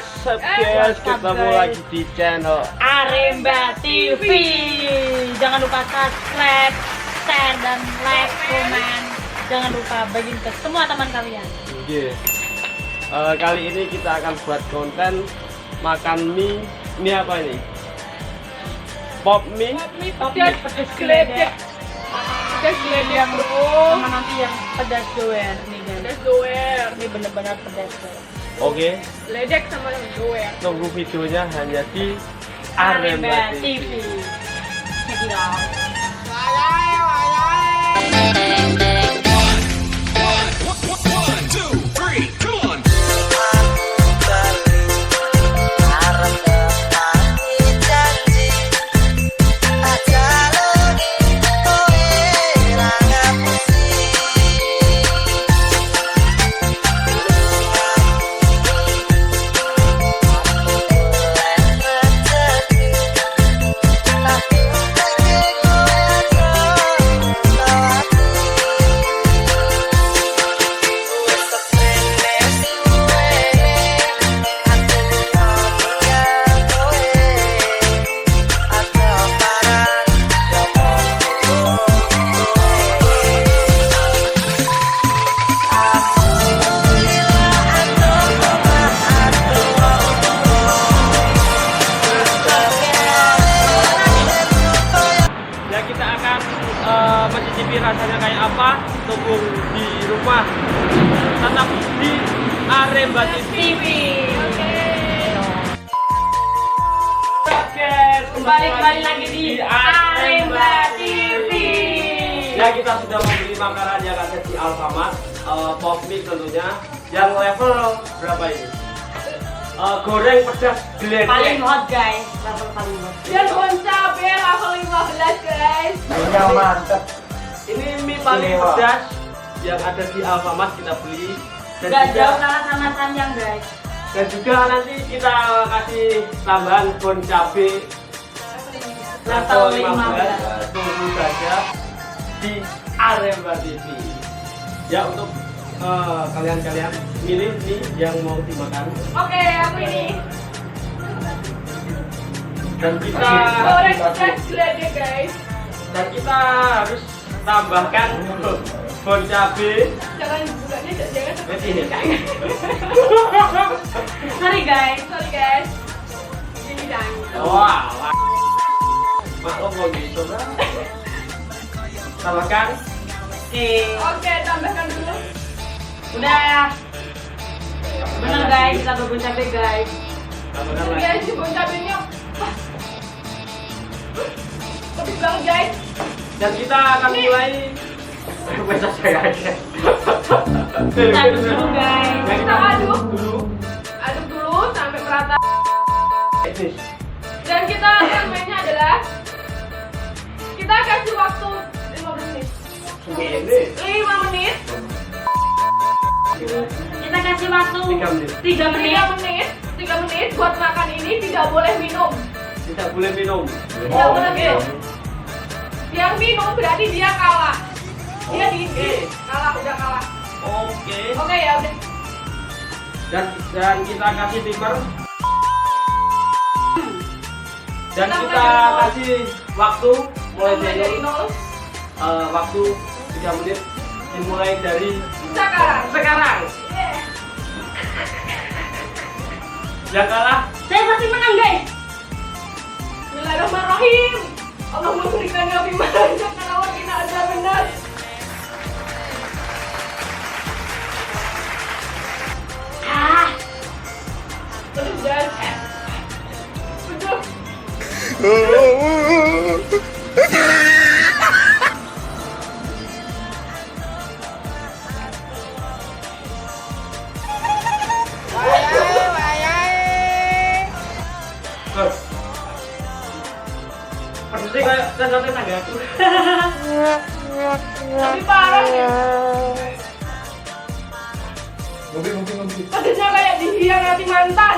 What's up guys, ketemu lagi di channel Aremba TV. Jangan lupa subscribe, share, dan like, komen. Jangan lupa bagiin ke semua teman kalian. Oke. Kali ini kita akan buat konten makan mie. Ini apa ini? Pop mie. Pop mie pedas geledek. Pedas geledek bro. Sama nanti yang pedas doer nih guys. Pedas doer. Ini bener-bener pedas doer. Oke. Ledek sama doer. Tunggu videonya hanya di Aremba TV. Check it out. Mencicipi rasanya kayak apa, tunggu di rumah, tetap di Aremba TV. Oke, Kembali lagi di Aremba TV. Ya, kita sudah membeli makanan yang ada di Alfamart, pop mie tentunya, yang level berapa ini? Goreng pedas geledek. Paling hot guys, level paling hot. Dan cabe level 15 guys. Ini mantep. Ini mie paling pedas yang ada di Alfamart, kita beli. Gak jauh kalah sama Sanjang guys. Dan juga nanti kita kasih tambahan bon cabe Level 15. Tunggu saja di Aremba TV. Ya, untuk kalian-kalian milih mie yang mau dimakan. Oke, aku ini. Dan kita Goreng pedas geledek guys. dan kita harus tambahkan bon cabe. Jangan bukanya jangan seperti Ini. ini. Sorry guys. Sorry guys. Ini jangan. Wah, maklum kok gitu kan. Tambahkan. Oke, tambahkan dulu. Udah. Bener guys, kita berbun cabe guys. Tambahkan Guys, lagi. si bon cabenya. Pedes banget guys. Dan kita akan mulai. Baca saya aja. Kita aduk dulu guys. Ya, Kita aduk. dulu. Aduk dulu sampai merata. Ini. Dan kita yang mainnya adalah kita kasih waktu 15 menit. Ini. 5 menit. Kita kasih waktu 3 menit. 3 menit. 3 menit buat makan ini tidak boleh minum. Tidak boleh minum. Tidak boleh minum. Yang minum berarti dia kalah. Dia kalah, udah kalah. Oke. Oke ya udah. Dan kita kasih timer. Dan Kita kita mulai dari kasih waktu mulai Mulai dari dari 0 waktu 3 menit dimulai dari sekarang. sekarang. Yeah. Yang kalah Saya pasti menang guys. Bismillahirrahmanirrahim. Allah memberikan kami banyak kalau kita ada benar. Pedes guys. Pedes. pedesnya kayak tangga aku. Tapi parah ya. Ngopi. Pedesnya kayak dihianati mantan.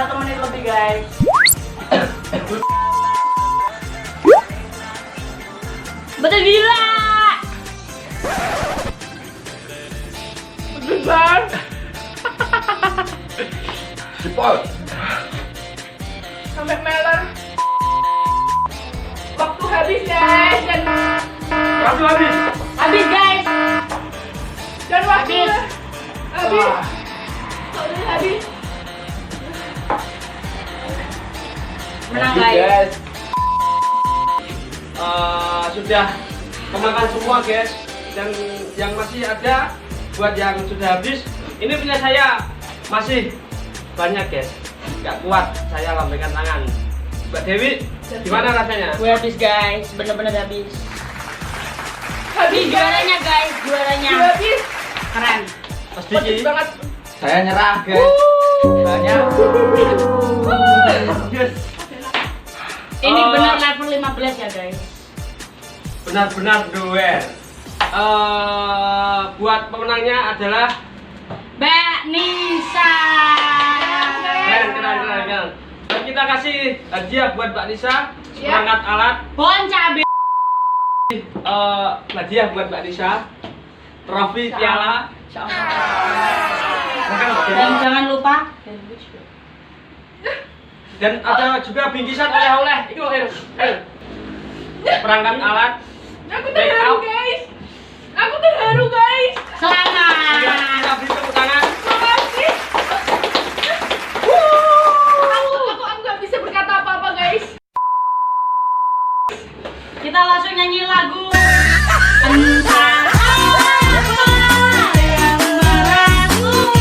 1 menit lebih guys. Betul gila. Besar. Jepol. Sampai meler. Waktu habis guys dan Waktu habis. Habis guys. dan waktu habis. Wah. Habis. Menang Habis, guys. Sudah kemakan semua guys, dan yang masih ada buat yang sudah habis ini punya saya masih banyak guys, nggak kuat saya lambaikan tangan. Mbak Dewi gimana rasanya? Gue habis guys, bener-bener habis. Habis Ini guys. juaranya guys, juaranya Habis. keren. Pasti Pedes banget. Saya nyerah, guys. Banyak. Yes. Ini bener level 15 ya guys. Benar-benar duel. Buat pemenangnya adalah Mbak Nisa. keren. Dan kita kasih hadiah buat Mbak Nisa, seperangkat alat. Bon cabe. Hadiah buat Mbak Nisa, trofi piala. Dan jangan lupa Dan ada juga bingkisan oleh-oleh. Itu perangkat alat. Aku terharu guys. Aku terharu guys. selamat. Kita beri tepuk tangan. Makasih. Aku nggak bisa berkata apa-apa guys. Kita langsung nyanyi lagu. Entah apa yang meraguimu.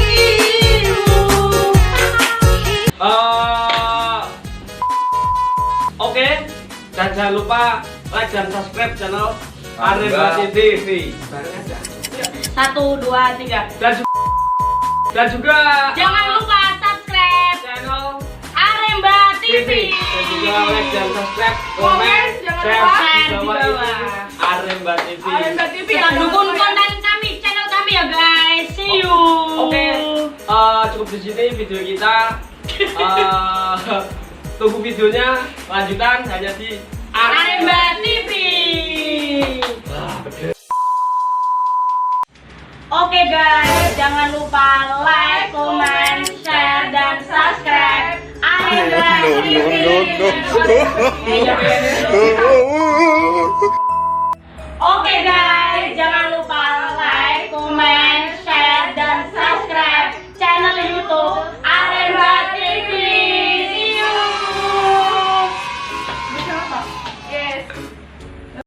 Oke, dan jangan lupa like dan subscribe channel Aremba TV. Bareng aja. 1, 2, 3. Dan juga Jangan lupa subscribe channel Aremba TV. Dan juga like dan subscribe, Komen, komen, jangan share lupa. di Di bawah bawah. ini Aremba TV. Aremba TV. Kita dukung konten kami, channel kami ya guys. See you. Oke, cukup di sini video kita. Tunggu videonya lanjutan hanya di Aremba TV. Oke guys, jangan lupa like, comment, share, dan subscribe Aremba TV. No.